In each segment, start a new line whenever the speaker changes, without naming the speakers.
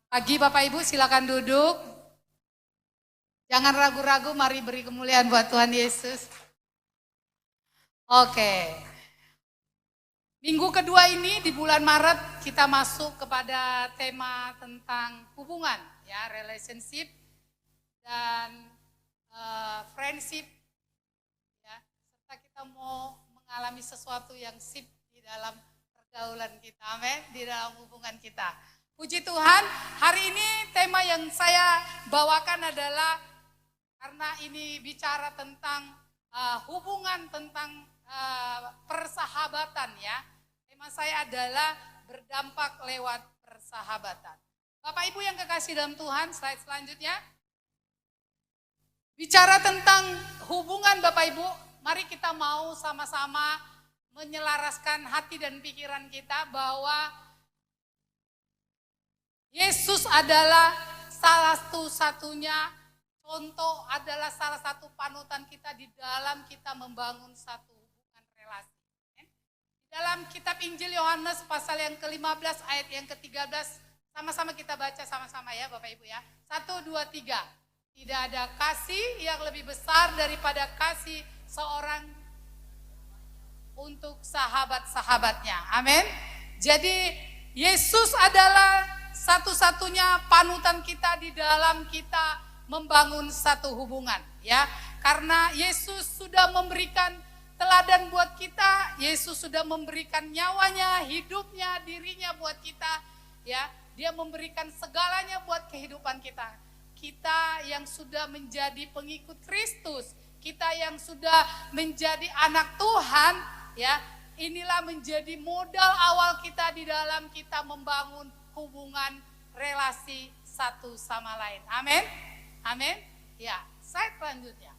Pagi Bapak Ibu, silakan duduk. Jangan ragu-ragu, mari beri kemuliaan buat Tuhan Yesus. Oke. Minggu kedua ini di bulan Maret kita masuk kepada tema tentang hubungan, ya, relationship dan friendship, ya. Serta kita mau mengalami sesuatu yang sip di dalam pergaulan kita, amin, di dalam hubungan kita. Puji Tuhan, hari ini tema yang saya bawakan adalah karena ini bicara tentang hubungan, tentang persahabatan, ya. Tema saya adalah berdampak lewat persahabatan. Bapak Ibu yang kekasih dalam Tuhan, slide selanjutnya. Bicara tentang hubungan Bapak Ibu, mari kita mau sama-sama menyelaraskan hati dan pikiran kita bahwa Yesus adalah salah satu-satunya contoh, adalah salah satu panutan kita di dalam kita membangun satu hubungan relasi. Di dalam kitab Injil Yohanes pasal yang ke-15 ayat yang ke-13, sama-sama kita baca sama-sama ya Bapak Ibu ya. 1, 2, 3. Tidak ada kasih yang lebih besar daripada kasih seorang untuk sahabat-sahabatnya. Amin. Jadi Yesus adalah satu-satunya panutan kita di dalam kita membangun satu hubungan, ya. Karena Yesus sudah memberikan teladan buat kita, Yesus sudah memberikan nyawanya, hidupnya, dirinya buat kita, ya. Dia memberikan segalanya buat kehidupan kita. Kita yang sudah menjadi pengikut Kristus, kita yang sudah menjadi anak Tuhan, ya. Inilah menjadi modal awal kita di dalam kita membangun hubungan relasi satu sama lain. Amin. Amin. Ya, slide selanjutnya.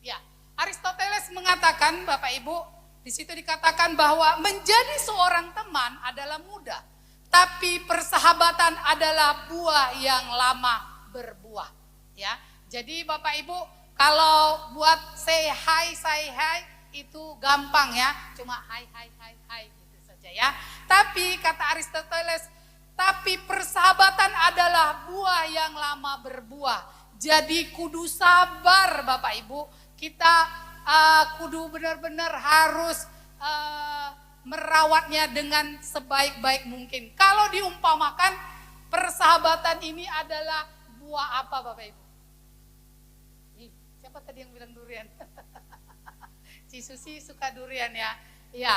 Ya, Aristoteles mengatakan, Bapak Ibu, di situ dikatakan bahwa menjadi seorang teman adalah mudah, tapi persahabatan adalah buah yang lama berbuah. Ya, jadi Bapak Ibu, kalau buat say hi itu gampang ya, cuma hai gitu saja ya. Tapi kata Aristoteles, tapi persahabatan adalah buah yang lama berbuah. Jadi kudu sabar Bapak Ibu. Kita kudu benar-benar harus merawatnya dengan sebaik-baik mungkin. Kalau diumpamakan persahabatan ini adalah buah apa Bapak Ibu? Siapa tadi yang bilang durian? Susi suka durian ya. Ya,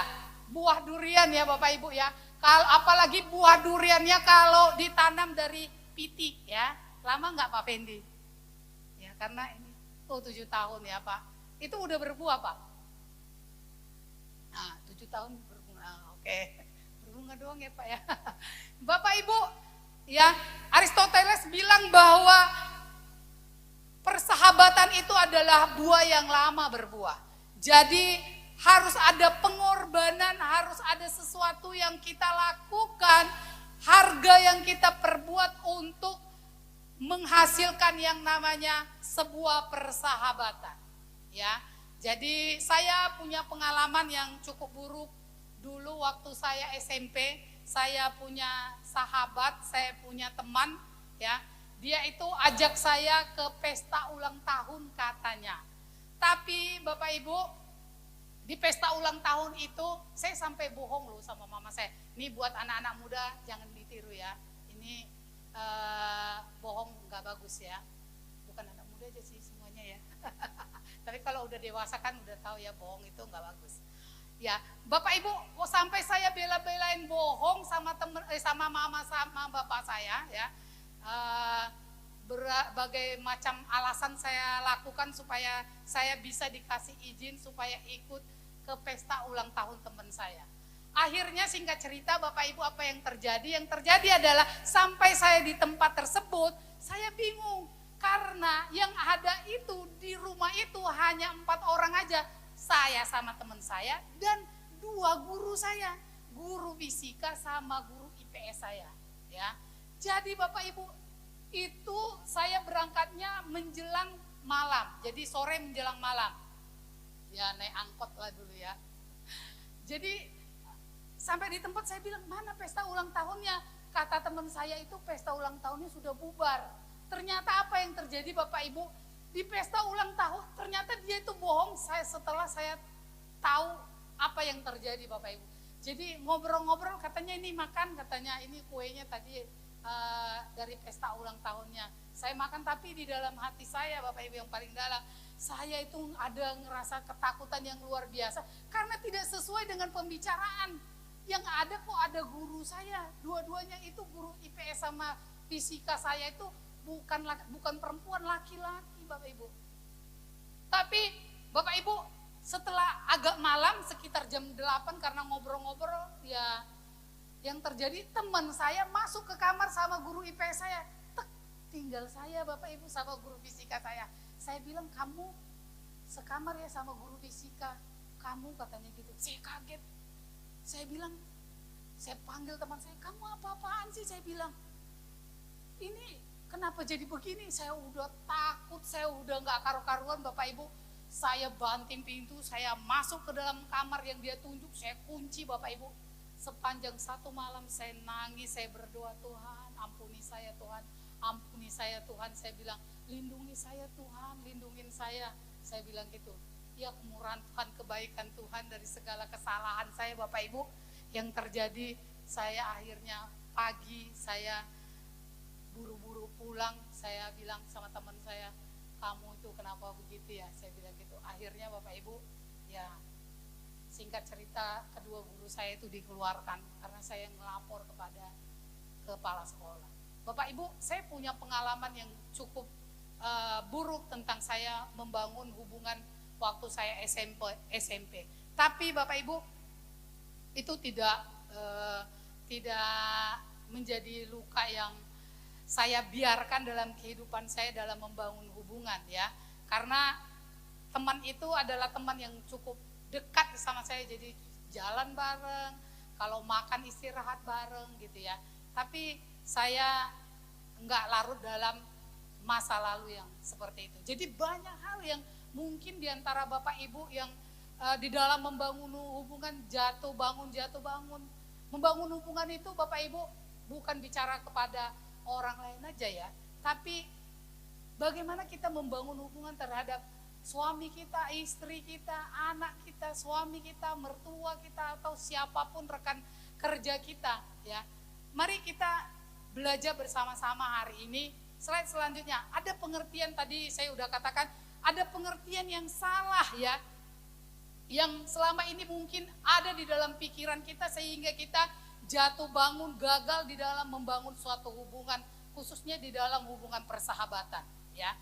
buah durian ya Bapak Ibu ya. Kalau apalagi buah duriannya kalau ditanam dari pitik ya. Lama enggak Pak Fendi? Ya, karena ini 7 tahun ya Pak. Itu udah berbuah Pak. Nah, 7 tahun berbunga. Oke. Berbunga doang ya Pak ya. Bapak Ibu, ya, Aristoteles bilang bahwa persahabatan itu adalah buah yang lama berbuah. Jadi harus ada pengorbanan, harus ada sesuatu yang kita lakukan, harga yang kita perbuat untuk menghasilkan yang namanya sebuah persahabatan. Ya, jadi saya punya pengalaman yang cukup buruk dulu waktu saya SMP. Saya punya sahabat, saya punya teman, ya. Dia itu ajak saya ke pesta ulang tahun katanya. Tapi Bapak Ibu, di pesta ulang tahun itu saya sampai bohong loh sama mama saya. Ini buat anak-anak muda jangan ditiru ya. Ini bohong nggak bagus ya. Bukan anak muda aja sih semuanya ya. Tapi kalau udah dewasa kan udah tahu ya bohong itu nggak bagus. Ya, Bapak Ibu, sampai saya bela-belain bohong sama sama mama sama bapak saya ya. Berbagai macam alasan saya lakukan supaya saya bisa dikasih izin supaya ikut ke pesta ulang tahun teman saya. Akhirnya singkat cerita Bapak Ibu apa yang terjadi? Yang terjadi adalah sampai saya di tempat tersebut saya bingung. Karena yang ada itu di rumah itu hanya 4 orang aja. Saya sama teman saya dan 2 guru saya. Guru fisika sama guru IPS saya. Ya. Jadi Bapak Ibu, itu saya berangkatnya menjelang malam, jadi sore menjelang malam. Ya naik angkot lah dulu ya. Jadi sampai di tempat saya bilang, mana pesta ulang tahunnya? kata teman saya itu pesta ulang tahunnya sudah bubar. Ternyata apa yang terjadi Bapak Ibu? Di pesta ulang tahun ternyata dia itu bohong. Setelah saya tahu apa yang terjadi Bapak Ibu. Jadi ngobrol-ngobrol katanya ini makan, katanya ini kuenya tadi dari pesta ulang tahunnya. Saya makan tapi di dalam hati saya Bapak Ibu yang paling dalam, saya itu ada ngerasa ketakutan yang luar biasa karena tidak sesuai dengan pembicaraan. Yang ada kok ada guru saya, dua-duanya itu guru IPS sama fisika saya itu bukan perempuan, laki-laki Bapak Ibu. Tapi Bapak Ibu setelah agak malam sekitar jam 8 karena ngobrol-ngobrol ya, yang terjadi teman saya masuk ke kamar sama guru IPS saya. Tinggal saya Bapak Ibu sama guru fisika saya. Saya bilang kamu sekamar ya sama guru fisika. Kamu katanya gitu. Saya kaget. Saya bilang, saya panggil teman saya, kamu apa-apaan sih? Saya bilang, ini kenapa jadi begini? Saya udah takut, saya udah gak karu-karuan Bapak Ibu. Saya banting pintu, saya masuk ke dalam kamar yang dia tunjuk, saya kunci Bapak Ibu. Sepanjang satu malam saya nangis, saya berdoa, Tuhan ampuni saya Tuhan, ampuni saya Tuhan. Saya bilang, lindungi saya Tuhan, lindungin saya. Saya bilang gitu. Ya kemurahan Tuhan, kebaikan Tuhan dari segala kesalahan saya Bapak Ibu yang terjadi. Saya akhirnya pagi saya buru-buru pulang, saya bilang sama teman saya, kamu itu kenapa begitu ya, saya bilang gitu. Akhirnya Bapak Ibu ya singkat cerita kedua guru saya itu dikeluarkan karena saya ngelapor kepada kepala sekolah. Bapak Ibu, saya punya pengalaman yang cukup buruk tentang saya membangun hubungan waktu saya SMP. Tapi Bapak Ibu itu tidak menjadi luka yang saya biarkan dalam kehidupan saya dalam membangun hubungan ya. Karena teman itu adalah teman yang cukup dekat sama saya, jadi jalan bareng, kalau makan istirahat bareng gitu ya. Tapi saya enggak larut dalam masa lalu yang seperti itu. Jadi banyak hal yang mungkin diantara Bapak Ibu yang di dalam membangun hubungan jatuh bangun. Membangun hubungan itu Bapak Ibu bukan bicara kepada orang lain aja ya. Tapi bagaimana kita membangun hubungan terhadap suami kita, istri kita, anak kita, suami kita, mertua kita, atau siapapun rekan kerja kita ya. Mari kita belajar bersama-sama hari ini. Slide selanjutnya, ada pengertian tadi saya udah katakan, ada pengertian yang salah ya, yang selama ini mungkin ada di dalam pikiran kita sehingga kita jatuh bangun, gagal di dalam membangun suatu hubungan, khususnya di dalam hubungan persahabatan ya.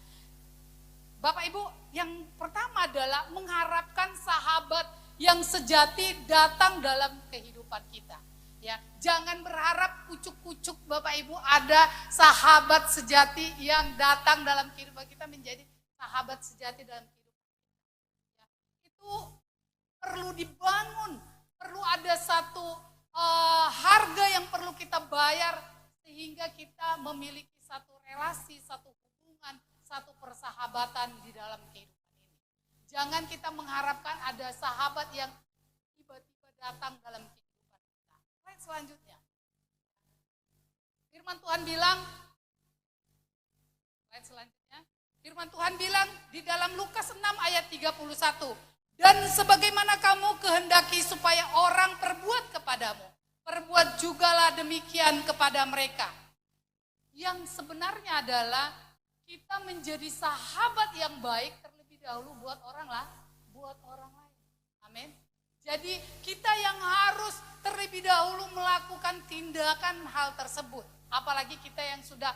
Bapak Ibu, yang pertama adalah mengharapkan sahabat yang sejati datang dalam kehidupan kita. Ya, jangan berharap kucuk-kucuk Bapak Ibu ada sahabat sejati yang datang dalam kehidupan kita menjadi sahabat sejati dalam kehidupan kita. Ya, itu perlu dibangun, perlu ada satu harga yang perlu kita bayar sehingga kita memiliki satu relasi, satu hubungan, satu persahabatan di dalam kehidupan ini. Jangan kita mengharapkan ada sahabat yang tiba-tiba datang dalam kehidupan kita. Slide selanjutnya. Firman Tuhan bilang, slide selanjutnya. Firman Tuhan bilang di dalam Lukas 6 ayat 31. Dan sebagaimana kamu kehendaki supaya orang perbuat kepadamu, perbuat jugalah demikian kepada mereka. Yang sebenarnya adalah kita menjadi sahabat yang baik terlebih dahulu buat orang lain. Amin. Jadi kita yang harus terlebih dahulu melakukan tindakan hal tersebut. Apalagi kita yang sudah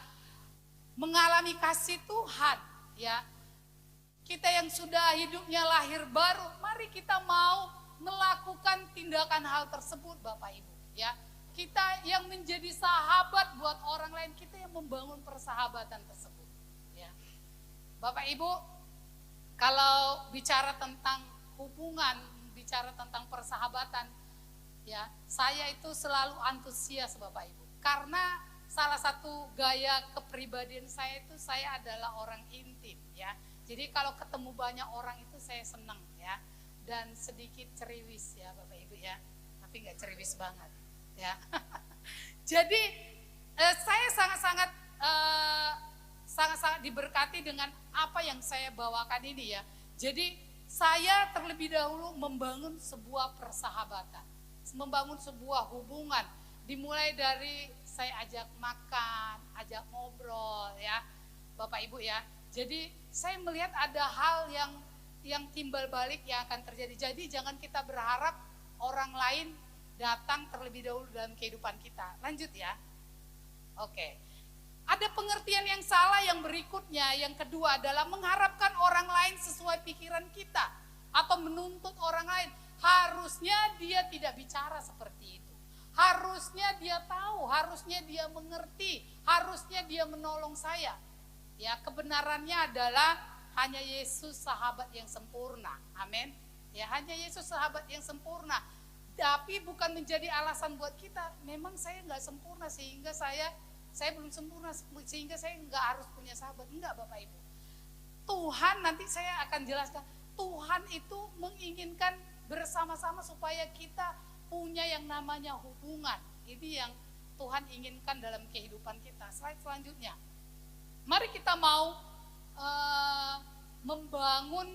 mengalami kasih Tuhan, ya. Kita yang sudah hidupnya lahir baru, mari kita mau melakukan tindakan hal tersebut Bapak Ibu, ya. Kita yang menjadi sahabat buat orang lain, kita yang membangun persahabatan tersebut, ya. Bapak Ibu, kalau bicara tentang hubungan, bicara tentang persahabatan, ya, saya itu selalu antusias Bapak Ibu. Karena salah satu gaya kepribadian saya itu saya adalah orang intim, ya. Jadi kalau ketemu banyak orang itu saya senang ya, dan sedikit ceriwis ya Bapak Ibu ya, tapi nggak ceriwis banget ya. Jadi diberkati dengan apa yang saya bawakan ini ya. Jadi saya terlebih dahulu membangun sebuah persahabatan, membangun sebuah hubungan. Dimulai dari saya ajak makan, ajak ngobrol ya, Bapak Ibu ya. Jadi saya melihat ada hal yang timbal balik yang akan terjadi. Jadi jangan kita berharap orang lain datang terlebih dahulu dalam kehidupan kita. Lanjut ya. Oke. Ada pengertian yang salah yang berikutnya. Yang kedua adalah mengharapkan orang lain sesuai pikiran kita atau menuntut orang lain. Harusnya dia tidak bicara seperti itu. Harusnya dia tahu, harusnya dia mengerti, harusnya dia menolong saya. Ya, kebenarannya adalah hanya Yesus sahabat yang sempurna. Amin. Ya, hanya Yesus sahabat yang sempurna. Tapi bukan menjadi alasan buat kita, memang saya nggak sempurna sehingga saya belum sempurna sehingga saya nggak harus punya sahabat. Enggak Bapak Ibu. Tuhan, nanti saya akan jelaskan, Tuhan itu menginginkan bersama-sama supaya kita punya yang namanya hubungan. Ini yang Tuhan inginkan dalam kehidupan kita. Slide selanjutnya. Mari kita mau membangun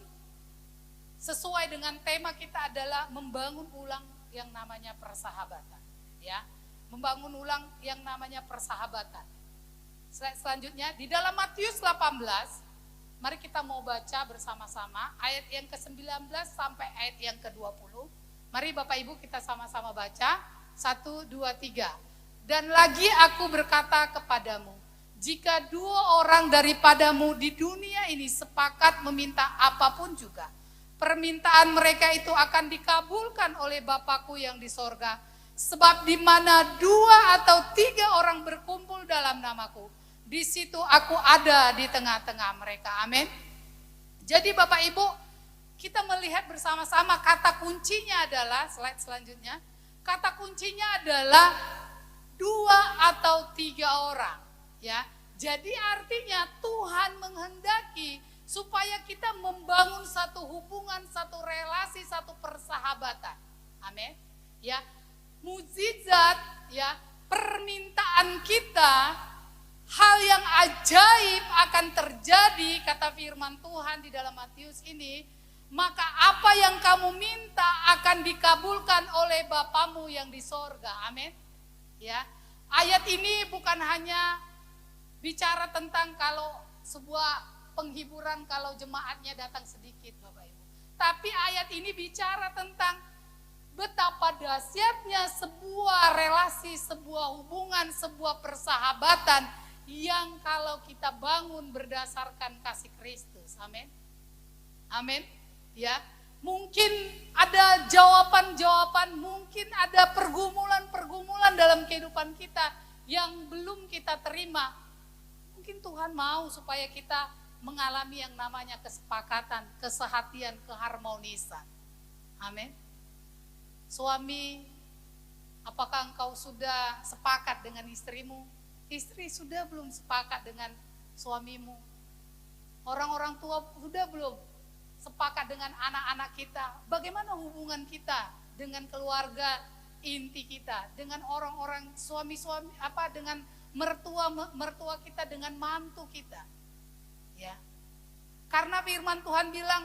sesuai dengan tema kita adalah membangun ulang yang namanya persahabatan, ya. Membangun ulang yang namanya persahabatan. Selanjutnya di dalam Matius 18, mari kita mau baca bersama-sama ayat yang ke-19 sampai ayat yang ke-20. Mari Bapak Ibu kita sama-sama baca. 1, 2, 3. Dan lagi aku berkata kepadamu, jika 2 orang daripadamu di dunia ini sepakat meminta apapun juga, permintaan mereka itu akan dikabulkan oleh Bapakku yang di sorga. Sebab di mana 2 atau 3 orang berkumpul dalam namaku, di situ aku ada di tengah-tengah mereka. Amin. Jadi Bapak Ibu, kita melihat bersama-sama kata kuncinya adalah, slide selanjutnya, kata kuncinya adalah 2 atau 3 orang. Ya, jadi artinya Tuhan menghendaki supaya kita membangun satu hubungan, satu relasi, satu persahabatan. Amin. Ya, mukjizat, ya, permintaan kita, hal yang ajaib akan terjadi, kata firman Tuhan di dalam Matius ini. Maka apa yang kamu minta akan dikabulkan oleh Bapamu yang di sorga. Amin. Ya, ayat ini bukan hanya bicara tentang kalau sebuah penghiburan kalau jemaatnya datang sedikit Bapak Ibu. Tapi ayat ini bicara tentang betapa dahsyatnya sebuah relasi, sebuah hubungan, sebuah persahabatan yang kalau kita bangun berdasarkan kasih Kristus. Amin. Amin. Ya, mungkin ada jawaban-jawaban, mungkin ada pergumulan-pergumulan dalam kehidupan kita yang belum kita terima. Mungkin Tuhan mau supaya kita mengalami yang namanya kesepakatan, kesehatian, keharmonisan. Amin. Suami, apakah engkau sudah sepakat dengan istrimu? Istri sudah belum sepakat dengan suamimu? Orang-orang tua sudah belum sepakat dengan anak-anak kita? Bagaimana hubungan kita dengan keluarga inti kita, dengan orang-orang suami-suami, dengan mertua kita, dengan mantu kita? Ya. Karena firman Tuhan bilang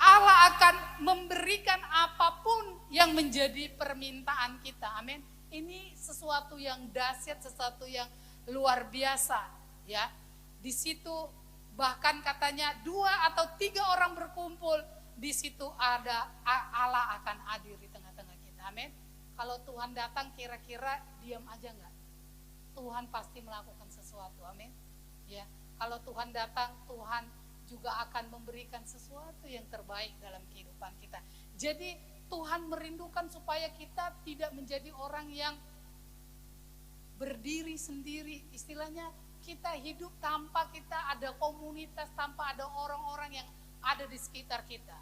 Allah akan memberikan apapun yang menjadi permintaan kita. Amin. Ini sesuatu yang dahsyat, sesuatu yang luar biasa, ya. Di situ bahkan katanya 2 atau 3 orang berkumpul, di situ ada Allah akan hadir di tengah-tengah kita. Amin. Kalau Tuhan datang kira-kira diam aja enggak? Tuhan pasti melakukan sesuatu. Amin. Ya. Kalau Tuhan datang, Tuhan juga akan memberikan sesuatu yang terbaik dalam kehidupan kita. Jadi Tuhan merindukan supaya kita tidak menjadi orang yang berdiri sendiri. Istilahnya kita hidup tanpa kita ada komunitas, tanpa ada orang-orang yang ada di sekitar kita.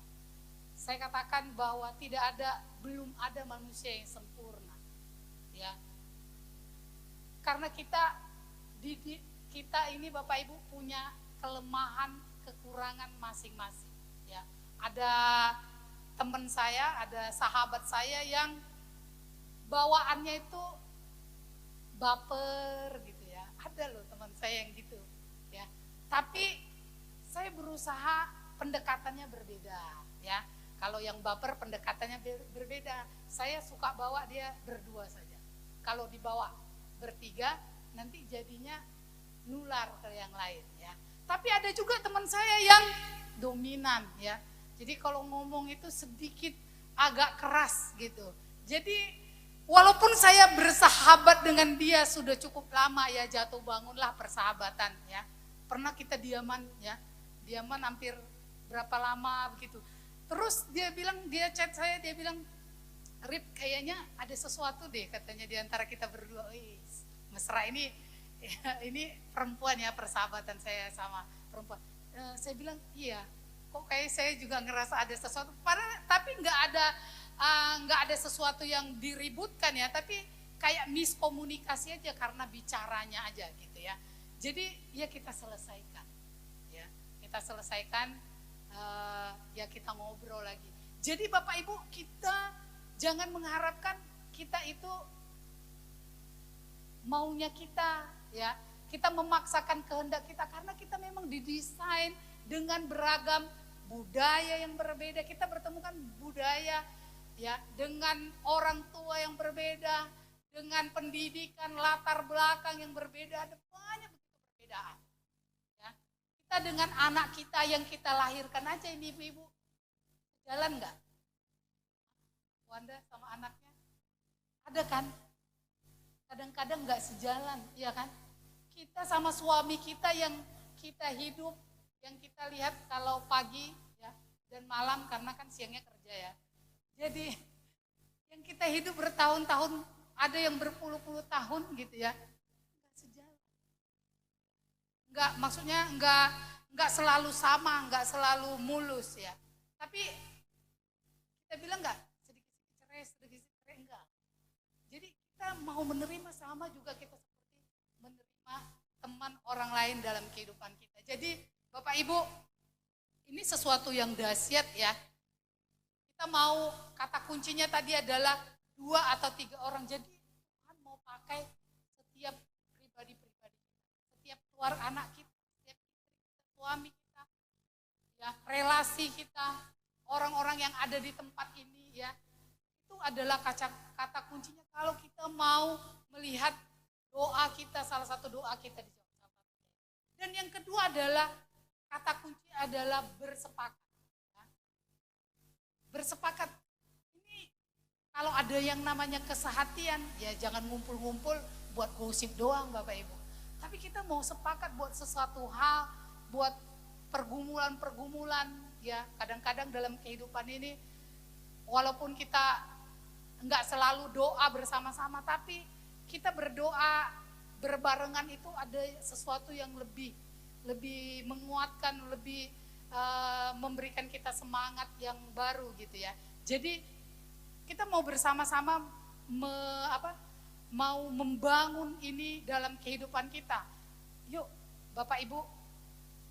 Saya katakan bahwa belum ada manusia yang sempurna. Ya. Karena kita ini Bapak Ibu punya kelemahan, kekurangan masing-masing. Ya, ada teman saya, ada sahabat saya yang bawaannya itu baper gitu ya. Ada loh teman saya yang gitu. Ya, Tapi saya berusaha pendekatannya berbeda ya. Kalau yang baper pendekatannya berbeda. Saya suka bawa dia berdua saja. Kalau dibawa bertiga nanti jadinya nular ke yang lain ya. Tapi ada juga teman saya yang dominan ya. Jadi kalau ngomong itu sedikit agak keras gitu. Jadi walaupun saya bersahabat dengan dia sudah cukup lama ya, jatuh bangunlah persahabatan ya. Pernah kita diaman ya. Diaman hampir berapa lama begitu. Terus dia bilang, dia chat saya, dia bilang, Rip kayaknya ada sesuatu deh katanya di antara kita berdua. Mesra ini perempuan ya, persahabatan saya sama perempuan. Saya bilang iya, kok kayak saya juga ngerasa ada sesuatu. Tapi nggak ada sesuatu yang diributkan ya, tapi kayak miskomunikasi aja karena bicaranya aja gitu ya. Jadi ya kita selesaikan, ya kita selesaikan. Ya kita ngobrol lagi. Jadi Bapak Ibu, kita jangan mengharapkan kita itu maunya kita ya. Kita memaksakan kehendak kita karena kita memang didesain dengan beragam budaya yang berbeda. Kita bertemukan budaya ya dengan orang tua yang berbeda, dengan pendidikan latar belakang yang berbeda, ada banyak begitu perbedaan. Kita dengan anak kita yang kita lahirkan aja ini ibu-ibu, jalan nggak? Wanda sama anaknya, ada kan? Kadang-kadang nggak sejalan, ya kan? Kita sama suami kita yang kita hidup, yang kita lihat kalau pagi ya dan malam karena kan siangnya kerja ya. Jadi yang kita hidup bertahun-tahun, ada yang berpuluh-puluh tahun gitu ya. Maksudnya enggak selalu sama, enggak selalu mulus ya. Tapi kita bilang enggak sedikit cerai enggak. Jadi kita mau menerima sama juga kita seperti menerima teman orang lain dalam kehidupan kita. Jadi Bapak Ibu, ini sesuatu yang dahsyat ya. Kita mau, kata kuncinya tadi adalah 2 atau 3 orang. Jadi Tuhan mau pakai setiap pribadi-pribadi, setiap keluar anak kita, setiap suami kita, ya relasi kita, orang-orang yang ada di tempat ini ya, itu adalah kata kuncinya kalau kita mau melihat doa kita, salah satu doa kita dijawab. Dan yang kedua adalah kata kunci adalah bersepakat. Ya. Bersepakat ini kalau ada yang namanya kesehatian ya jangan ngumpul-ngumpul buat gosip doang Bapak Ibu. Tapi kita mau sepakat buat sesuatu hal, buat pergumulan-pergumulan ya. Kadang-kadang dalam kehidupan ini walaupun kita enggak selalu doa bersama-sama, tapi kita berdoa berbarengan itu ada sesuatu yang lebih menguatkan, lebih memberikan kita semangat yang baru gitu ya. Jadi kita mau bersama-sama mau membangun ini dalam kehidupan kita. Yuk Bapak Ibu,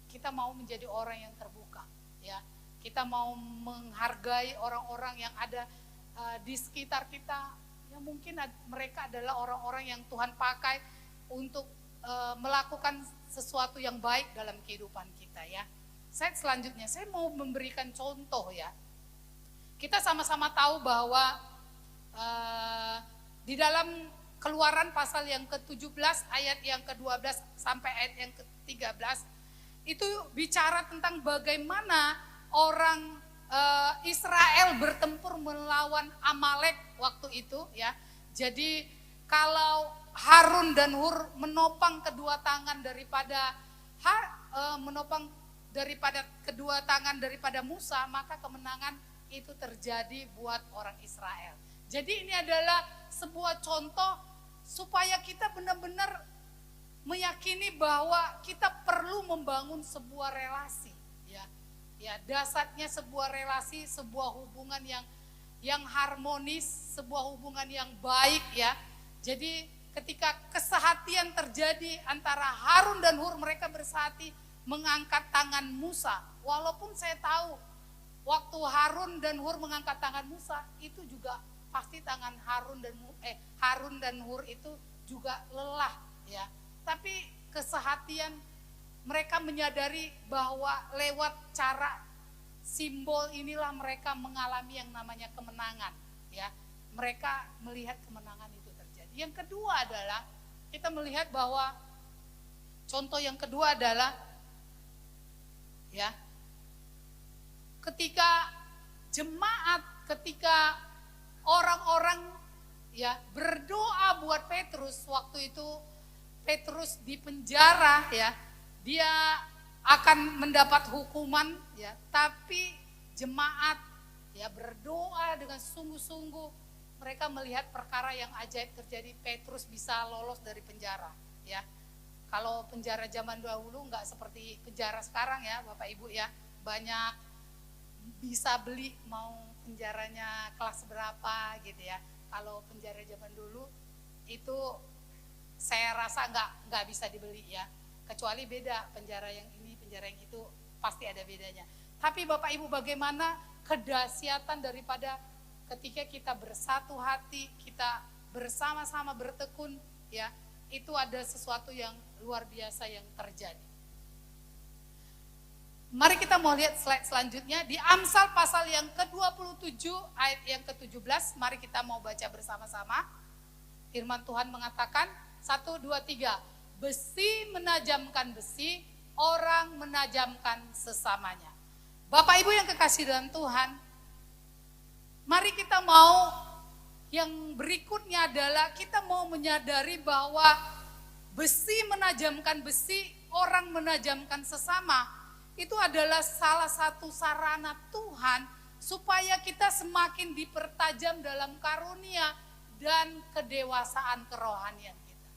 kita mau menjadi orang yang terbuka ya. Kita mau menghargai orang-orang yang ada di sekitar kita. Ya mungkin mereka adalah orang-orang yang Tuhan pakai untuk melakukan sesuatu yang baik dalam kehidupan kita ya. Selanjutnya saya mau memberikan contoh ya. Kita sama-sama tahu bahwa di dalam Keluaran pasal yang ke-17 ayat yang ke-12 sampai ayat yang ke-13 itu bicara tentang bagaimana orang Israel bertempur melawan Amalek waktu itu ya. Jadi kalau Harun dan Hur menopang kedua tangan daripada Musa, maka kemenangan itu terjadi buat orang Israel. Jadi ini adalah sebuah contoh supaya kita benar-benar meyakini bahwa kita perlu membangun sebuah relasi ya. Ya, dasarnya sebuah relasi, sebuah hubungan yang harmonis, sebuah hubungan yang baik ya. Jadi ketika kesehatian terjadi antara Harun dan Hur, mereka bersehati mengangkat tangan Musa. Walaupun saya tahu waktu Harun dan Hur mengangkat tangan Musa itu juga pasti tangan Harun dan Hur itu juga lelah ya. Tapi kesehatian mereka menyadari bahwa lewat cara simbol inilah mereka mengalami yang namanya kemenangan, ya. Mereka melihat kemenangan itu terjadi. Yang kedua adalah kita melihat bahwa contoh yang kedua adalah ya, ketika jemaat, ketika orang-orang ya berdoa buat Petrus, waktu itu Petrus di penjara ya, dia akan mendapat hukuman ya, tapi jemaat ya berdoa dengan sungguh-sungguh, mereka melihat perkara yang ajaib terjadi. Petrus bisa lolos dari penjara ya. Kalau penjara zaman dahulu nggak seperti penjara sekarang ya Bapak Ibu ya, banyak bisa beli mau penjaranya kelas berapa gitu ya. Kalau penjara zaman dulu itu saya rasa nggak bisa dibeli ya, kecuali beda penjara yang ini, penjara yang itu pasti ada bedanya. Tapi Bapak Ibu, bagaimana kedahsyatan daripada ketika kita bersatu hati, kita bersama-sama bertekun ya, itu ada sesuatu yang luar biasa yang terjadi. Mari kita mau lihat slide selanjutnya di Amsal pasal yang ke-27 ayat yang ke-17. Mari kita mau baca bersama-sama. Firman Tuhan mengatakan 1, 2, 3. Besi menajamkan besi, orang menajamkan sesamanya. Bapak Ibu yang kekasih dalam Tuhan, mari kita mau, yang berikutnya adalah kita mau menyadari bahwa besi menajamkan besi, orang menajamkan sesama. Itu adalah salah satu sarana Tuhan supaya kita semakin dipertajam dalam karunia dan kedewasaan kerohanian kita.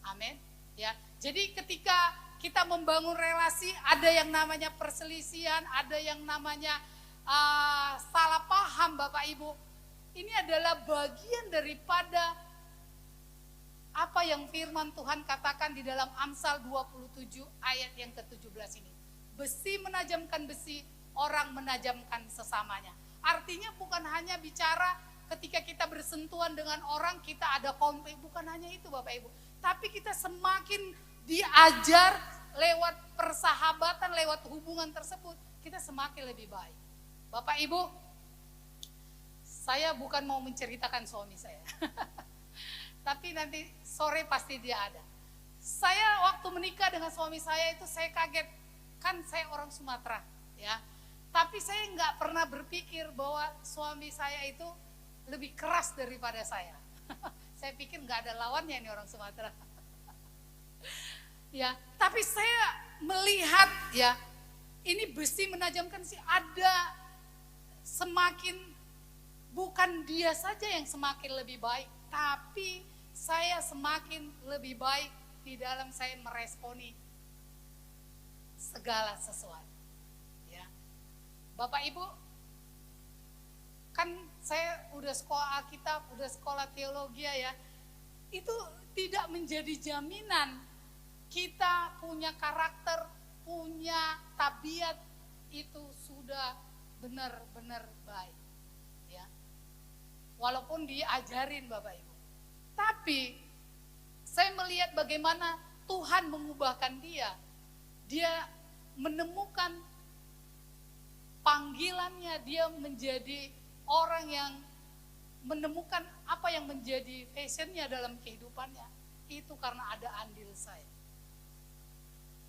Amin. Ya. Jadi ketika kita membangun relasi, ada yang namanya perselisihan, ada yang namanya salah paham Bapak Ibu. Ini adalah bagian daripada apa yang firman Tuhan katakan di dalam Amsal 27 ayat yang ke-17 ini. Besi menajamkan besi, orang menajamkan sesamanya. Artinya bukan hanya bicara ketika kita bersentuhan dengan orang kita ada konflik, bukan hanya itu Bapak Ibu. Tapi kita semakin diajar lewat persahabatan, lewat hubungan tersebut, kita semakin lebih baik. Bapak Ibu, saya bukan mau menceritakan suami saya. Tapi nanti sore pasti dia ada. Saya waktu menikah dengan suami saya itu saya kaget. Kan saya orang Sumatera ya, tapi saya nggak pernah berpikir bahwa suami saya itu lebih keras daripada saya. Saya pikir nggak ada lawannya ini orang Sumatera. Ya, tapi saya melihat ya, ini besi menajamkan sih, ada semakin, bukan dia saja yang semakin lebih baik, tapi saya semakin lebih baik di dalam saya meresponi segala sesuatu. Ya. Bapak Ibu, kan saya udah sekolah Alkitab, udah sekolah teologi ya, itu tidak menjadi jaminan kita punya karakter, punya tabiat itu sudah benar-benar baik. Ya. Walaupun diajarin Bapak Ibu. Tapi saya melihat bagaimana Tuhan mengubahkan dia. Dia menemukan panggilannya, dia menjadi orang yang menemukan apa yang menjadi passionnya dalam kehidupannya. Itu karena ada andil saya.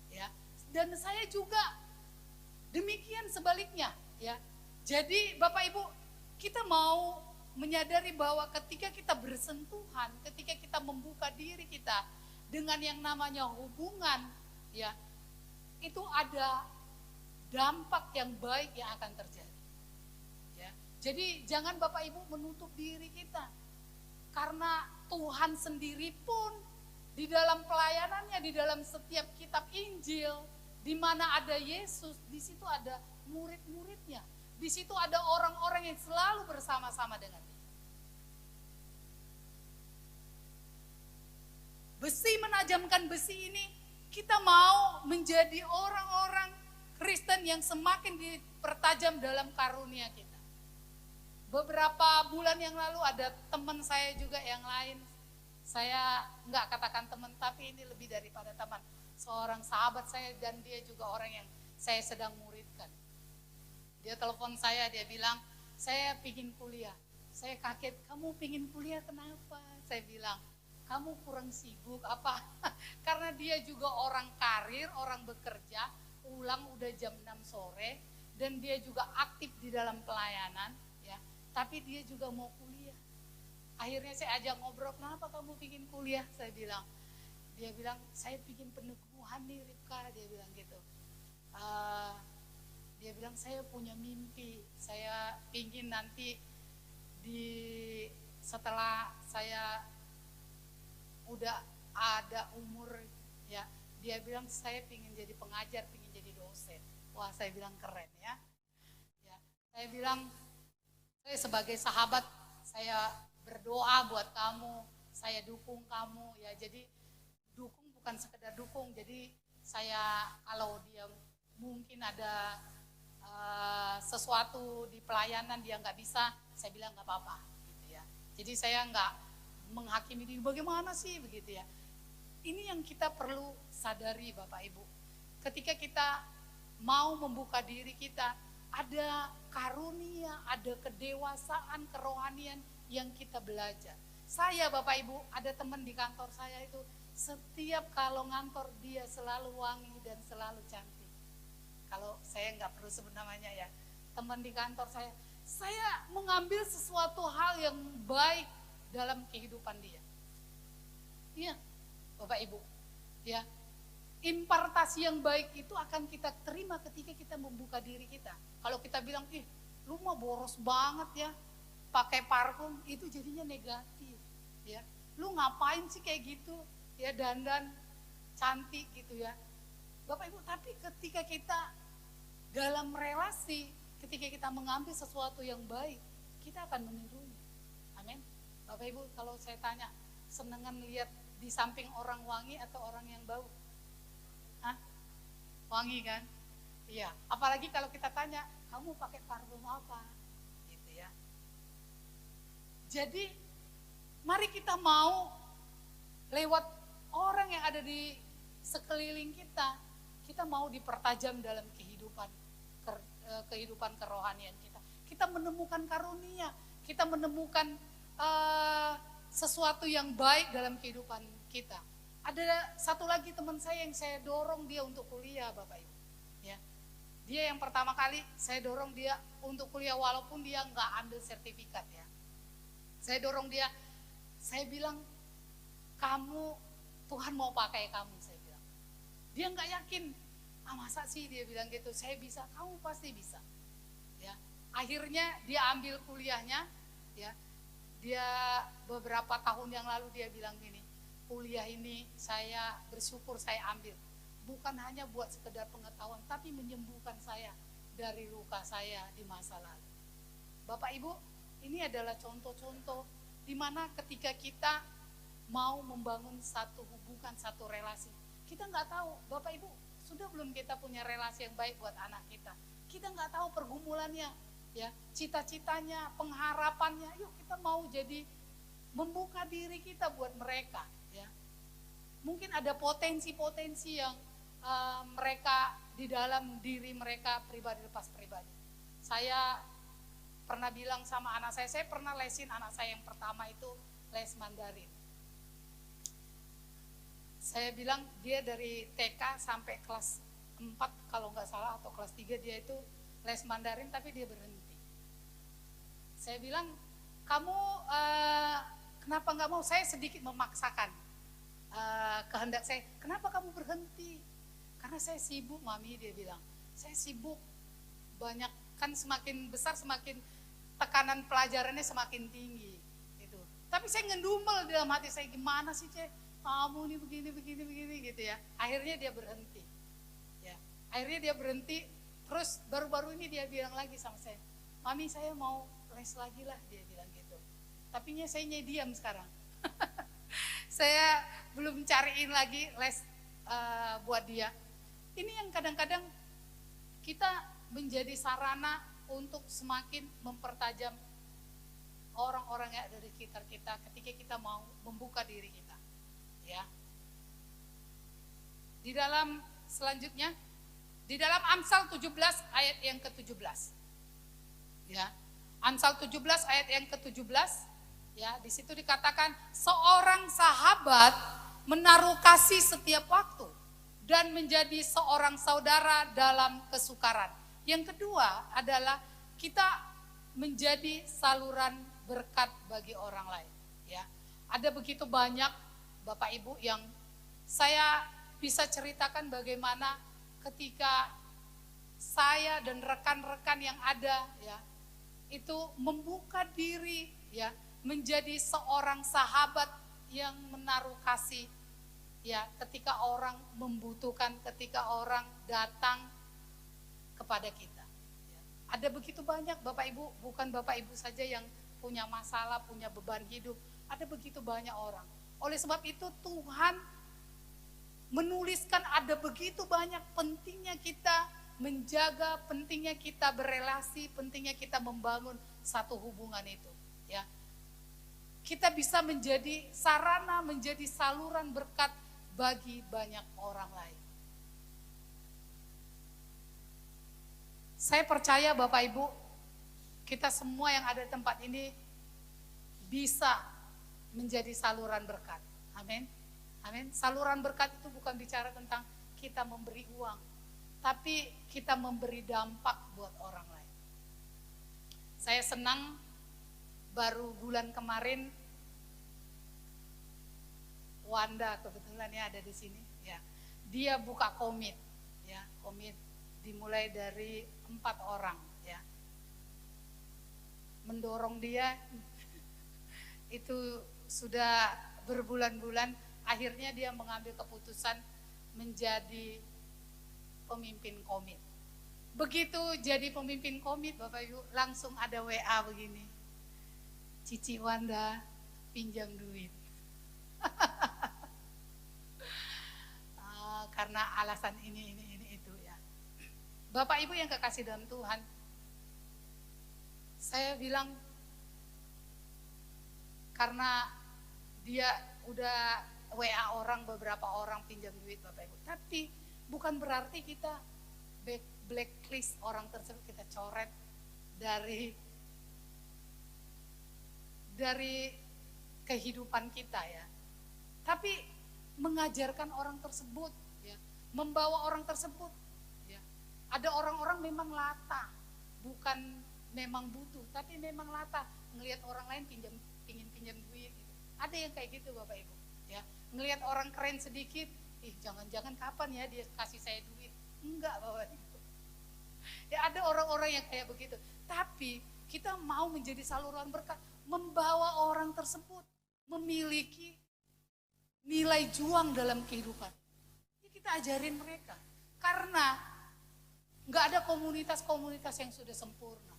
Ya, dan saya juga demikian sebaliknya, ya. Jadi Bapak Ibu, kita mau menyadari bahwa ketika kita bersentuhan, ketika kita membuka diri kita dengan yang namanya hubungan, ya, itu ada dampak yang baik yang akan terjadi. Ya. Jadi jangan Bapak Ibu menutup diri kita. Karena Tuhan sendiri pun di dalam pelayanannya, di dalam setiap kitab Injil, di mana ada Yesus, di situ ada murid-muridnya. Di situ ada orang-orang yang selalu bersama-sama dengan dia. Besi menajamkan besi ini, kita mau menjadi orang-orang Kristen yang semakin dipertajam dalam karunia kita. Beberapa bulan yang lalu ada teman saya juga yang lain, Saya nggak katakan teman, tapi ini lebih daripada teman. Seorang sahabat saya dan dia juga orang yang saya sedang muridkan. Dia telepon saya, dia bilang, saya pingin kuliah. Saya kaget, kamu pingin kuliah kenapa? Saya bilang, kamu kurang sibuk apa? Karena dia juga orang karir, orang bekerja, pulang udah jam 6 sore, dan dia juga aktif di dalam pelayanan, ya. Tapi dia juga mau kuliah. Akhirnya saya ajak ngobrol, kenapa kamu pingin kuliah? Saya bilang, dia bilang, saya pingin peneguhan nih Ripka, dia bilang gitu. Dia bilang, saya punya mimpi, saya pingin nanti setelah saya udah ada umur, ya, dia bilang saya pingin jadi pengajar, pingin jadi dosen. Wah, saya bilang keren ya. Saya bilang, saya sebagai sahabat, saya berdoa buat kamu, saya dukung kamu, ya. Jadi dukung bukan sekedar dukung, jadi saya kalau dia mungkin ada sesuatu di pelayanan dia nggak bisa, saya bilang nggak apa-apa, gitu ya. Jadi saya nggak menghakimi dia, bagaimana sih begitu ya. Ini yang kita perlu sadari Bapak Ibu. Ketika kita mau membuka diri kita, ada karunia, ada kedewasaan, kerohanian yang kita belajar. Saya Bapak Ibu, ada teman di kantor saya itu, setiap kalau ngantor dia selalu wangi dan selalu cantik. Kalau saya nggak perlu sebut namanya ya, teman di kantor saya mengambil sesuatu hal yang baik dalam kehidupan dia. Iya, Bapak Ibu, ya, impartasi yang baik itu akan kita terima ketika kita membuka diri kita. Kalau kita bilang, lu mah boros banget ya, pakai parfum, itu jadinya negatif, ya. Lu ngapain sih kayak gitu, ya, dandan cantik gitu ya. Bapak Ibu, tapi ketika kita dalam relasi, ketika kita mengambil sesuatu yang baik, kita akan menirunya. Amin. Bapak Ibu, kalau saya tanya, senengan lihat di samping orang wangi atau orang yang bau? Hah? Wangi kan? Iya. Apalagi kalau kita tanya, kamu pakai parfum apa? Gitu ya. Jadi, mari kita mau lewat orang yang ada di sekeliling kita mau dipertajam dalam kehidupan kerohanian kita. Kita menemukan karunia, kita menemukan sesuatu yang baik dalam kehidupan kita. Ada satu lagi teman saya yang saya dorong dia untuk kuliah, Bapak Ibu. Ya. Dia yang pertama kali saya dorong dia untuk kuliah walaupun dia nggak ambil sertifikat ya. Saya dorong dia, saya bilang, kamu, Tuhan mau pakai kamu, saya bilang. Dia nggak yakin, masa sih dia bilang gitu, saya bisa, kamu pasti bisa. Ya. Akhirnya dia ambil kuliahnya, ya. Dia beberapa tahun yang lalu dia bilang gini, kuliah ini saya bersyukur saya ambil. Bukan hanya buat sekedar pengetahuan, tapi menyembuhkan saya dari luka saya di masa lalu. Bapak Ibu, ini adalah contoh-contoh di mana ketika kita mau membangun satu hubungan, satu relasi. Kita nggak tahu, Bapak Ibu, sudah belum kita punya relasi yang baik buat anak kita. Kita nggak tahu pergumulannya, ya, cita-citanya, pengharapannya. Yuk kita mau jadi membuka diri kita buat mereka, ya. Mungkin ada potensi-potensi yang mereka di dalam diri mereka pribadi lepas pribadi. Saya pernah bilang sama anak saya pernah lesin anak saya yang pertama itu les Mandarin. Saya bilang dia dari TK sampai kelas 4 kalau nggak salah atau kelas 3 dia itu les Mandarin tapi dia berhenti. Saya bilang, kamu kenapa nggak mau? Saya sedikit memaksakan kehendak saya. Kenapa kamu berhenti? Karena saya sibuk, Mami, dia bilang. Saya sibuk, banyak kan semakin besar semakin tekanan pelajarannya semakin tinggi. Gitu. Tapi saya ngedumel dalam hati saya, gimana sih Cek? Kamu ini begini gitu ya. Akhirnya dia berhenti. Ya. Akhirnya dia berhenti. Terus baru-baru ini dia bilang lagi sama saya, Mami saya mau les lagi lah, dia bilang gitu. Tapinya saya diam sekarang. Saya belum cariin lagi les buat dia. Ini yang kadang-kadang kita menjadi sarana untuk semakin mempertajam orang-orang yang ada di sekitar kita ketika kita mau membuka diri kita. Ya. Di dalam selanjutnya, di dalam Amsal 17 ayat yang ke-17. Ya. Amsal 17 ayat yang ke-17, ya, di situ dikatakan seorang sahabat menaruh kasih setiap waktu dan menjadi seorang saudara dalam kesukaran. Yang kedua adalah kita menjadi saluran berkat bagi orang lain. Ya, ada begitu banyak Bapak Ibu yang saya bisa ceritakan bagaimana ketika saya dan rekan-rekan yang ada, ya, itu membuka diri, ya, menjadi seorang sahabat yang menaruh kasih, ya, ketika orang membutuhkan, ketika orang datang kepada kita. Ya. Ada begitu banyak Bapak Ibu, bukan Bapak Ibu saja yang punya masalah, punya beban hidup, ada begitu banyak orang. Oleh sebab itu Tuhan menuliskan ada begitu banyak pentingnya kita menjaga, pentingnya kita berelasi, pentingnya kita membangun satu hubungan itu. Ya, kita bisa menjadi sarana, menjadi saluran berkat bagi banyak orang lain. Saya percaya Bapak Ibu, kita semua yang ada di tempat ini bisa menjadi saluran berkat. Amin. Amin. Saluran berkat itu bukan bicara tentang kita memberi uang, tapi kita memberi dampak buat orang lain. Saya senang baru bulan kemarin Wanda kebetulan ya ada di sini, ya. Dia buka komit, ya, komit dimulai dari 4 orang, ya. Mendorong dia itu sudah berbulan-bulan, akhirnya dia mengambil keputusan menjadi pemimpin komit. Begitu jadi pemimpin komit, Bapak Ibu, langsung ada WA begini. Cici Wanda pinjam duit. Karena alasan ini itu, ya. Bapak Ibu yang kekasih dalam Tuhan, saya bilang karena dia udah WA orang, beberapa orang pinjam duit Bapak Ibu, tapi bukan berarti kita blacklist orang tersebut, kita coret dari kehidupan kita, ya. Tapi mengajarkan orang tersebut, ya, membawa orang tersebut, ya. Ada orang-orang memang lata, bukan memang butuh, tapi memang lata ngelihat orang lain pingin pinjam duit, gitu. Ada yang kayak gitu Bapak Ibu, ya. Ngelihat orang keren sedikit, jangan-jangan kapan ya dia kasih saya duit. Enggak Bapak Ibu. Ya, ada orang-orang yang kayak begitu. Tapi kita mau menjadi saluran berkat, membawa orang tersebut memiliki nilai juang dalam kehidupan. Ini kita ajarin mereka. Karena nggak ada komunitas-komunitas yang sudah sempurna.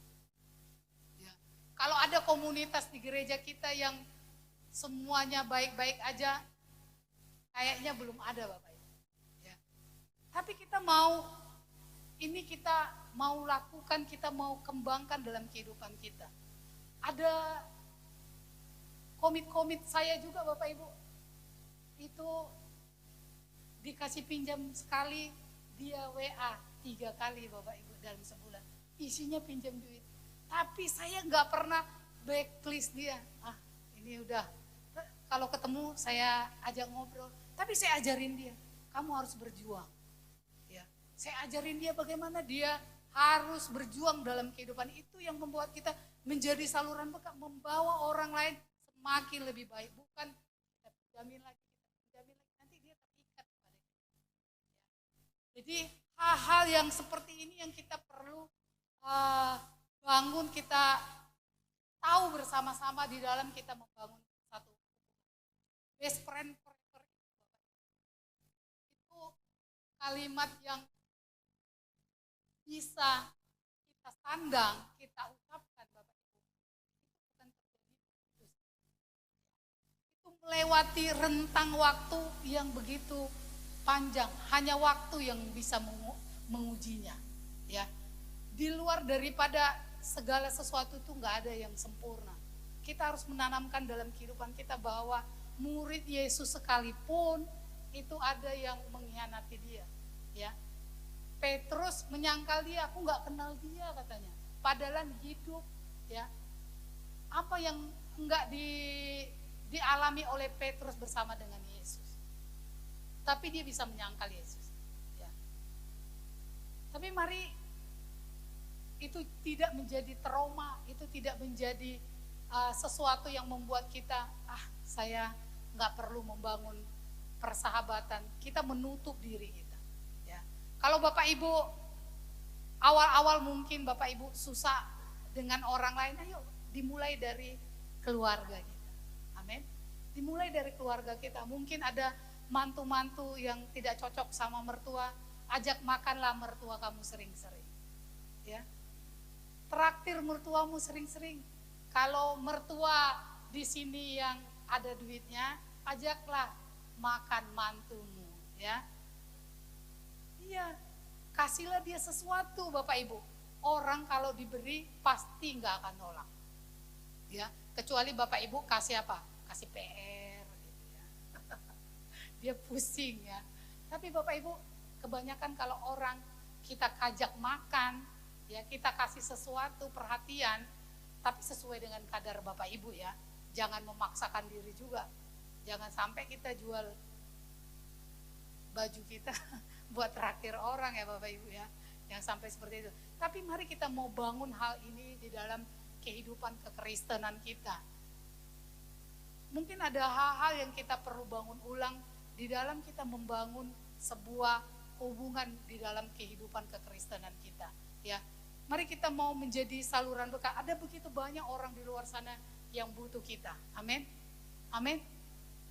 Ya. Kalau ada komunitas di gereja kita yang semuanya baik-baik aja, kayaknya belum ada Bapak Ibu. Ya. Tapi kita mau lakukan, kita mau kembangkan dalam kehidupan kita. Ada komit saya juga Bapak Ibu, itu dikasih pinjam sekali, dia WA 3 kali Bapak Ibu dalam sebulan, isinya pinjam duit. Tapi saya nggak pernah backlist dia. Ini udah, kalau ketemu saya ajak ngobrol, tapi saya ajarin dia, kamu harus berjuang. Ya, saya ajarin dia bagaimana dia harus berjuang dalam kehidupan. Itu yang membuat kita menjadi saluran berkat, membawa orang lain semakin lebih baik. Bukan kita jamin lagi, nanti dia terikat pada kita. Jadi hal-hal yang seperti ini yang kita perlu bangun, kita tahu bersama-sama di dalam kita membangun satu best friend forever. Itu kalimat yang bisa kita sandang, kita ucapkan Bapak Ibu. Itu bukan terjadi. Itu melewati rentang waktu yang begitu panjang. Hanya waktu yang bisa mengujinya. Ya, di luar daripada segala sesuatu itu nggak ada yang sempurna. kita harus menanamkan dalam kehidupan kita bahwa murid Yesus sekalipun itu ada yang mengkhianati dia, ya. Petrus menyangkal dia, aku nggak kenal dia katanya. Padahal hidup, ya. Apa yang enggak dialami oleh Petrus bersama dengan Yesus. Tapi dia bisa menyangkal Yesus, ya. Tapi mari itu tidak menjadi trauma, itu tidak menjadi sesuatu yang membuat kita, saya nggak perlu membangun persahabatan. Kita menutup diri kita, ya. Kalau Bapak Ibu awal-awal mungkin Bapak Ibu susah dengan orang lain, ayo dimulai dari keluarga kita. Amin. Dimulai dari keluarga kita. Mungkin ada mantu-mantu yang tidak cocok sama mertua, ajak makanlah mertua kamu sering-sering, ya. Traktir mertuamu sering-sering. Kalau mertua di sini yang ada duitnya, ajaklah makan mantumu, ya. Iya, kasihlah dia sesuatu, Bapak Ibu. Orang kalau diberi pasti nggak akan nolak, ya. Kecuali Bapak Ibu kasih apa? Kasih PR, gitu ya. Dia pusing, ya. Tapi Bapak Ibu, kebanyakan kalau orang kita kajak makan, ya, kita kasih sesuatu perhatian, tapi sesuai dengan kadar Bapak Ibu, ya. Jangan memaksakan diri juga. Jangan sampai kita jual baju kita buat traktir orang, ya Bapak Ibu, ya. Yang sampai seperti itu. Tapi mari kita mau bangun hal ini di dalam kehidupan kekristenan kita. Mungkin ada hal-hal yang kita perlu bangun ulang di dalam kita membangun sebuah hubungan di dalam kehidupan kekristenan kita, ya. Mari kita mau menjadi saluran berkat. Ada begitu banyak orang di luar sana yang butuh kita. Amin. Amin.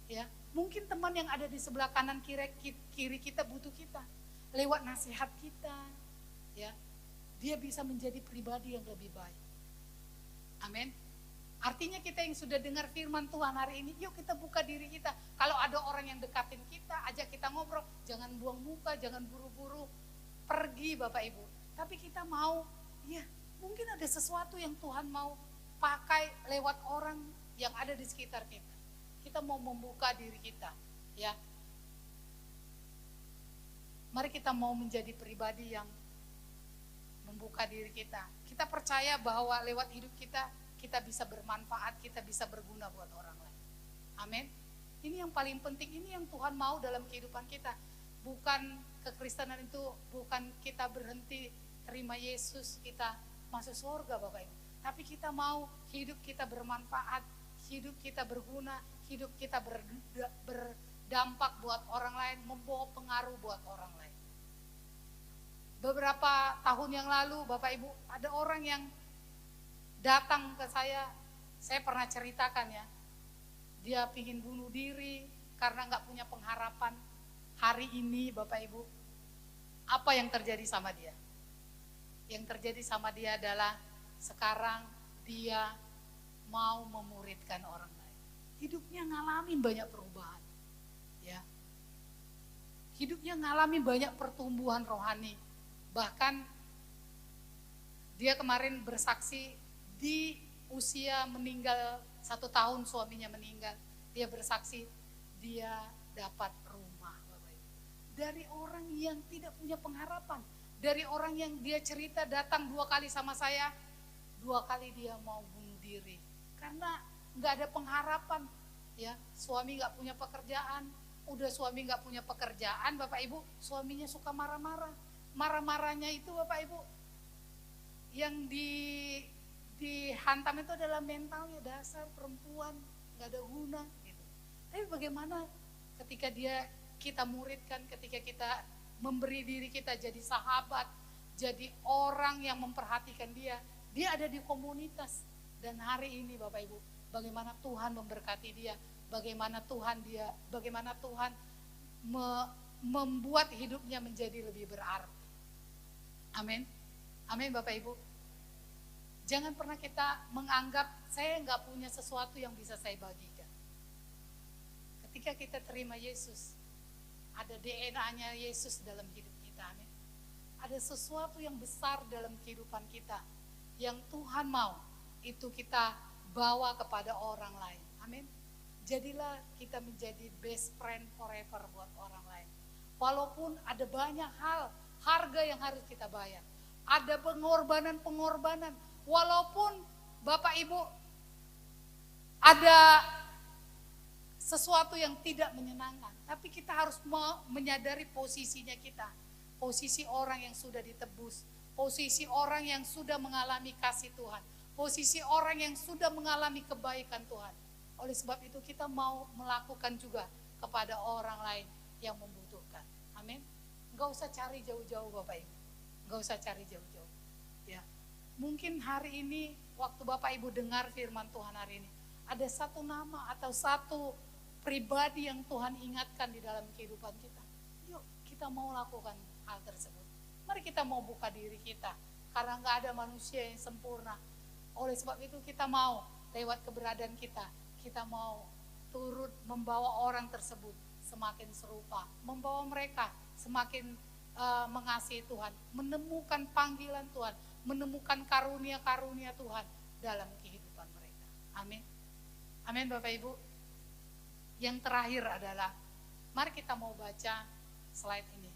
Ya, mungkin teman yang ada di sebelah kanan kiri kita butuh kita. Lewat nasihat kita, ya. Dia bisa menjadi pribadi yang lebih baik. Amin. Artinya kita yang sudah dengar firman Tuhan hari ini, yuk kita buka diri kita. Kalau ada orang yang dekatin kita, ajak kita ngobrol. Jangan buang muka, jangan buru-buru pergi Bapak Ibu. Tapi kita mau, ya mungkin ada sesuatu yang Tuhan mau pakai lewat orang yang ada di sekitar kita. Kita mau membuka diri kita, ya. Mari kita mau menjadi pribadi yang membuka diri kita. Kita percaya bahwa lewat hidup kita, kita bisa bermanfaat, kita bisa berguna buat orang lain. Amin. Ini yang paling penting, ini yang Tuhan mau dalam kehidupan kita. Bukan kekristenan itu, bukan kita berhenti terima Yesus, kita masuk surga Bapak Ibu. Tapi kita mau hidup kita bermanfaat, hidup kita berguna, hidup kita berdampak buat orang lain, membawa pengaruh buat orang lain. Beberapa tahun yang lalu Bapak Ibu, ada orang yang datang ke saya pernah ceritakan, ya. Dia pingin bunuh diri karena gak punya pengharapan. Hari ini Bapak Ibu, apa yang terjadi sama dia? Yang terjadi sama dia adalah sekarang dia mau memuridkan orang lain. Hidupnya ngalamin banyak perubahan, ya. Hidupnya ngalamin banyak pertumbuhan rohani. Bahkan dia kemarin bersaksi di usia meninggal 1 tahun suaminya meninggal. Dia bersaksi dia dapat rumah Bapak Ibu. Dari orang yang tidak punya pengharapan. Dari orang yang dia cerita datang 2 kali sama saya, 2 kali dia mau bunuh diri. Karena gak ada pengharapan, ya. Suami gak punya pekerjaan. Udah suami gak punya pekerjaan Bapak Ibu, suaminya suka marah-marah. Marah-marahnya itu Bapak Ibu, yang dihantam itu adalah mentalnya, dasar perempuan gak ada guna gitu. Tapi bagaimana ketika kita muridkan, ketika kita memberi diri kita jadi sahabat, jadi orang yang memperhatikan dia ada di komunitas. Dan hari ini Bapak Ibu, bagaimana Tuhan memberkati dia, bagaimana Tuhan membuat hidupnya menjadi lebih berarti. Amin. Amin Bapak Ibu. Jangan pernah kita menganggap saya nggak punya sesuatu yang bisa saya bagikan. Ketika kita terima Yesus, ada DNA-nya Yesus dalam hidup kita. Amin. Ada sesuatu yang besar dalam kehidupan kita yang Tuhan mau itu kita bawa kepada orang lain. Amin. Jadilah kita menjadi best friend forever buat orang lain. Walaupun ada banyak hal, harga yang harus kita bayar. Ada pengorbanan. Walaupun Bapak Ibu ada sesuatu yang tidak menyenangkan. Tapi kita harus menyadari posisinya kita. Posisi orang yang sudah ditebus. Posisi orang yang sudah mengalami kasih Tuhan. Posisi orang yang sudah mengalami kebaikan Tuhan. Oleh sebab itu kita mau melakukan juga kepada orang lain yang membutuhkan. Amin. Enggak usah cari jauh-jauh Bapak Ibu. Enggak usah cari jauh-jauh. Ya. Mungkin hari ini waktu Bapak Ibu dengar firman Tuhan hari ini, ada satu nama atau satu pribadi yang Tuhan ingatkan di dalam kehidupan kita. Yuk kita mau lakukan hal tersebut. Mari kita mau buka diri kita. Karena enggak ada manusia yang sempurna. Oleh sebab itu kita mau lewat keberadaan kita mau turut membawa orang tersebut semakin serupa, membawa mereka semakin mengasihi Tuhan, menemukan panggilan Tuhan, menemukan karunia-karunia Tuhan dalam kehidupan mereka. Amin. Amin Bapak Ibu. Yang terakhir adalah, mari kita mau baca slide ini.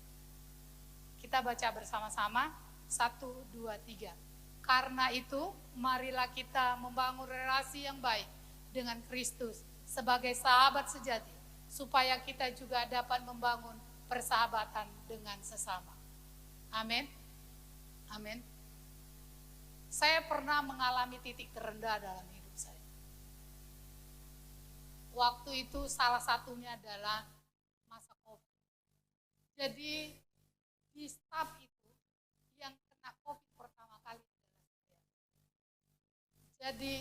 Kita baca bersama-sama, 1, 2, 3. Karena itu, marilah kita membangun relasi yang baik dengan Kristus sebagai sahabat sejati, supaya kita juga dapat membangun persahabatan dengan sesama. Amin. Amin. Saya pernah mengalami titik terendah dalam hidup saya. Waktu itu salah satunya adalah masa COVID. Jadi di staf itu yang kena COVID pertama kali adalah saya. Jadi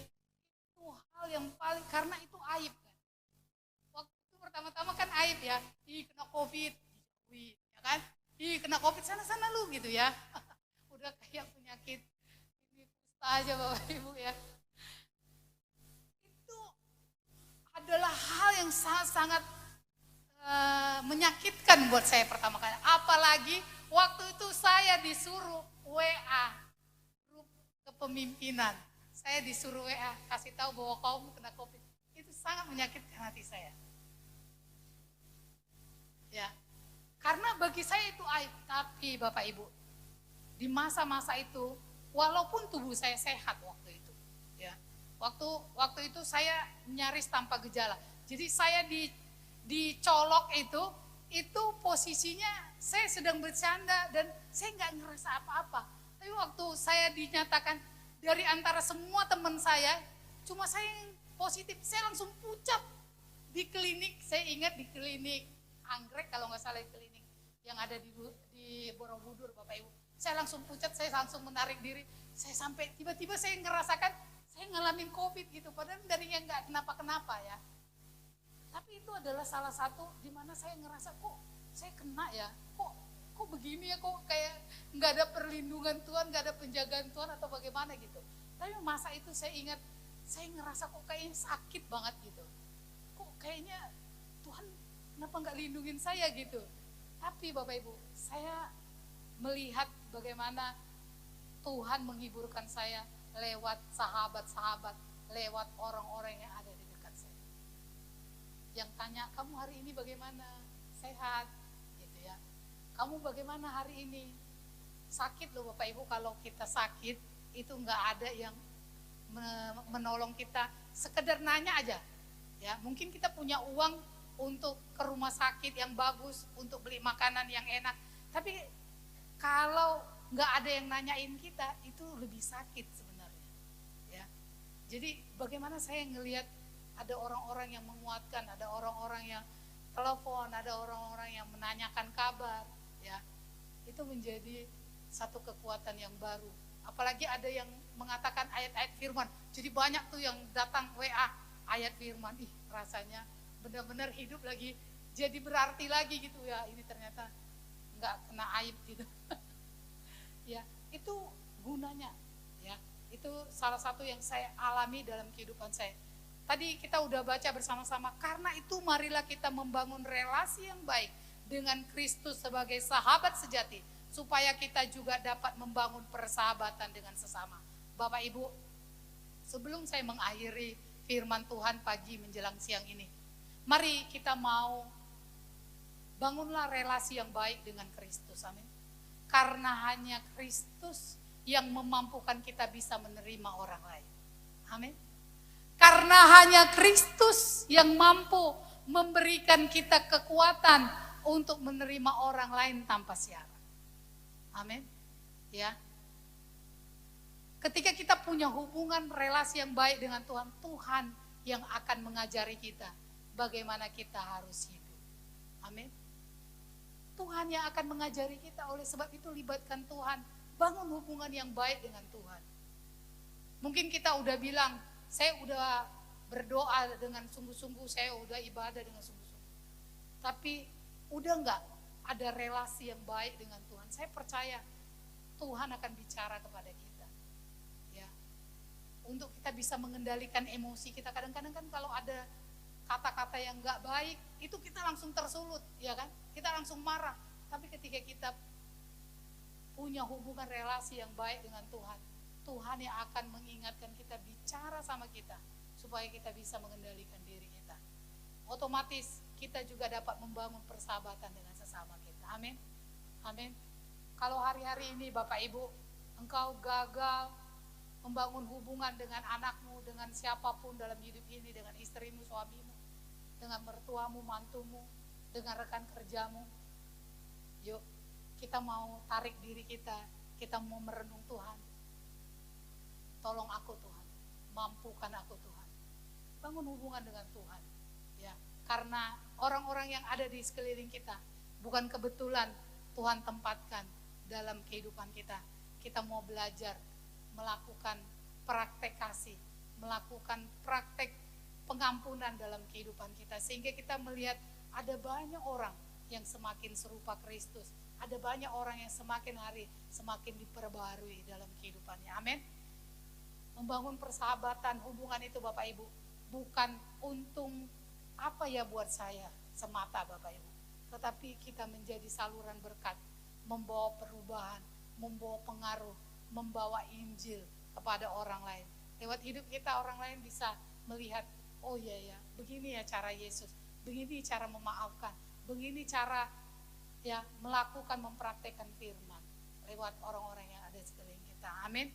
itu hal yang paling, karena itu aib kan. Waktu itu pertama-tama kan aib ya, kena COVID, ya kan? Kena COVID sana-sana lu gitu ya. Udah kayak penyakit ini kusta aja Bapak Ibu ya. Itu adalah hal yang sangat-sangat menyakitkan buat saya pertama kali. Apalagi waktu itu saya disuruh WA grup kepemimpinan. Saya disuruh WA, kasih tahu bahwa kamu kena COVID. Itu sangat menyakitkan hati saya. Ya, karena bagi saya itu aib. Tapi Bapak Ibu, di masa-masa itu, walaupun tubuh saya sehat waktu itu, ya, waktu itu saya nyaris tanpa gejala. Jadi saya dicolok itu posisinya saya sedang bercanda dan saya nggak ngerasa apa-apa. Tapi waktu saya dinyatakan dari antara semua teman saya, cuma saya yang positif, saya langsung pucat di klinik. Saya ingat di klinik Anggrek kalau nggak salah, klinik yang ada di Borobudur Bapak Ibu. Saya langsung pucat, saya langsung menarik diri. Saya sampai tiba-tiba saya ngerasakan saya ngalamin COVID gitu, padahal dari yang nggak kenapa-kenapa ya. Tapi itu adalah salah satu di mana saya ngerasa kok saya kena ya, kok begini ya, kok kayak nggak ada perlindungan Tuhan, nggak ada penjagaan Tuhan atau bagaimana gitu. Tapi masa itu saya ingat, saya ngerasa kok kayaknya sakit banget gitu. Kok kayaknya Tuhan kenapa nggak lindungin saya gitu. Tapi Bapak Ibu, saya melihat bagaimana Tuhan menghiburkan saya lewat sahabat-sahabat, lewat orang-orang yang ada di dekat saya. Yang tanya, kamu hari ini bagaimana? Sehat? Gitu ya. Kamu bagaimana hari ini? Sakit loh Bapak Ibu, kalau kita sakit itu nggak ada yang menolong kita, sekedar nanya aja. Ya, mungkin kita punya uang untuk ke rumah sakit yang bagus, untuk beli makanan yang enak. Tapi kalau nggak ada yang nanyain kita, itu lebih sakit sebenarnya. Ya, jadi bagaimana saya ngelihat ada orang-orang yang menguatkan, ada orang-orang yang telepon, ada orang-orang yang menanyakan kabar. Ya, itu menjadi satu kekuatan yang baru. Apalagi ada yang mengatakan ayat-ayat firman. Jadi banyak tuh yang datang WA ayat firman. Rasanya benar-benar hidup lagi, jadi berarti lagi gitu ya. Ini ternyata nggak kena aib gitu. Ya, itu gunanya. Ya, itu salah satu yang saya alami dalam kehidupan saya. Tadi kita udah baca bersama-sama. Karena itu marilah kita membangun relasi yang baik dengan Kristus sebagai sahabat sejati, supaya kita juga dapat membangun persahabatan dengan sesama. Bapak Ibu, Sebelum saya mengakhiri firman Tuhan pagi menjelang siang ini, mari kita mau bangunlah relasi yang baik dengan Kristus, amin. Karena hanya Kristus yang memampukan kita bisa menerima orang lain, amin. Karena hanya Kristus yang mampu memberikan kita kekuatan untuk menerima orang lain tanpa syarat, amin. Ya, ketika kita punya hubungan relasi yang baik dengan Tuhan, Tuhan yang akan mengajari kita bagaimana kita harus hidup. Amin. Tuhan yang akan mengajari kita, oleh sebab itu libatkan Tuhan. Bangun hubungan yang baik dengan Tuhan. Mungkin kita udah bilang, saya udah berdoa dengan sungguh-sungguh, saya udah ibadah dengan sungguh-sungguh. Tapi udah enggak ada relasi yang baik dengan Tuhan. Saya percaya Tuhan akan bicara kepada kita. Untuk kita bisa mengendalikan emosi kita. Kadang-kadang kan kalau ada kata-kata yang gak baik, itu kita langsung tersulut, ya kan? Kita langsung marah. Tapi ketika kita punya hubungan relasi yang baik dengan Tuhan, Tuhan yang akan mengingatkan kita, bicara sama kita, supaya kita bisa mengendalikan diri kita. Otomatis kita juga dapat membangun persahabatan dengan sesama kita. Amin. Amin. Kalau hari-hari ini Bapak Ibu, engkau gagal membangun hubungan dengan anakmu, dengan siapapun dalam hidup ini, dengan istrimu, suamimu, dengan mertuamu, mantumu, dengan rekan kerjamu. Yuk, kita mau tarik diri kita mau merenung Tuhan. Tolong aku Tuhan, mampukan aku Tuhan. Bangun hubungan dengan Tuhan. Ya, karena orang-orang yang ada di sekeliling kita, bukan kebetulan Tuhan tempatkan dalam kehidupan kita. Kita mau belajar melakukan praktek kasih, melakukan praktek pengampunan dalam kehidupan kita, sehingga kita melihat ada banyak orang yang semakin serupa Kristus, ada banyak orang yang semakin hari semakin diperbarui dalam kehidupannya. Amin. Membangun persahabatan, hubungan itu Bapak Ibu bukan untung apa ya buat saya semata Bapak Ibu, tetapi kita menjadi saluran berkat, membawa perubahan, membawa pengaruh, membawa Injil kepada orang lain. Lewat hidup kita orang lain bisa melihat, oh iya ya, begini ya cara Yesus, begini cara memaafkan, begini cara ya melakukan, mempraktekkan firman lewat orang-orang yang ada sekeliling kita. Amin.